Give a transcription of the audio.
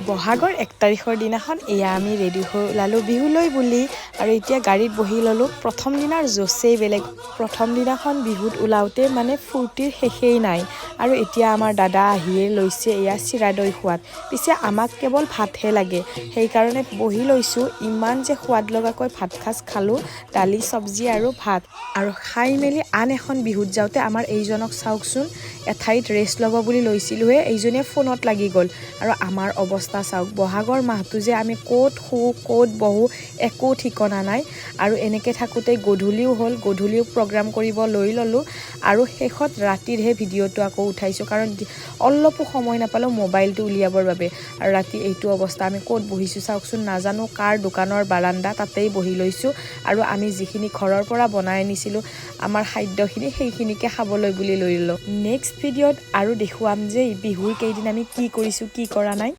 বহাগৰ 1 তাৰিখৰ দিনাখন এয়া আমি ৰেডি হৈ ওলালোঁ বিহুলৈ বুলি আৰু এতিয়া গাড়ীত বহি ল'লোঁ। প্ৰথম দিনাৰ জোচেই বেলেগ। প্ৰথম দিনাখন বিহুত ওলাওঁতে মানে ফূৰ্তিৰ শেষেই নাই আৰু এতিয়া আমাৰ দাদা আহিয়ে লৈছে এয়া চিৰা দৈ সোৱাদ। পিছে আমাক কেৱল ভাতহে লাগে, সেইকাৰণে বহি লৈছোঁ। ইমান যে সোৱাদ লগাকৈ ভাত সাজ খালোঁ, দালি চব্জি আৰু ভাত। আৰু খাই মেলি আন এখন বিহুত যাওঁতে আমাৰ এইজনক চাওকচোন, এঠাইত ৰেষ্ট ল'ব বুলি লৈছিলোঁহে, এইজনীয়ে ফোনত লাগি গ'ল। আৰু আমাৰ অৱস্থা চাওক, বহাগৰ মাহটো যে আমি ক'ত শুওঁ ক'ত বহোঁ একো ঠিকনা নাই। আৰু এনেকৈ থাকোঁতে গধূলিও হ'ল, গধূলিও প্ৰগ্ৰাম কৰিব লৈ ল'লোঁ আৰু শেষত ৰাতিৰহে ভিডিঅ'টো আকৌ উঠাইছোঁ, কাৰণ অলপো সময় নাপালোঁ মোবাইলটো উলিয়াবৰ বাবে। আৰু ৰাতি এইটো অৱস্থা, আমি ক'ত বহিছোঁ চাওকচোন, নাজানো কাৰ দোকানৰ বাৰান্দা, তাতেই বহি লৈছোঁ। আৰু আমি যিখিনি ঘৰৰ পৰা বনাই আনিছিলোঁ আমাৰ খাদ্যখিনি, সেইখিনিকে খাবলৈ বুলি লৈ ল'লোঁ। নেক্সট ভিডিঅ'ত আৰু দেখুৱাম যে বিহুৰ কেইদিন আমি কি কৰিছোঁ কি কৰা নাই।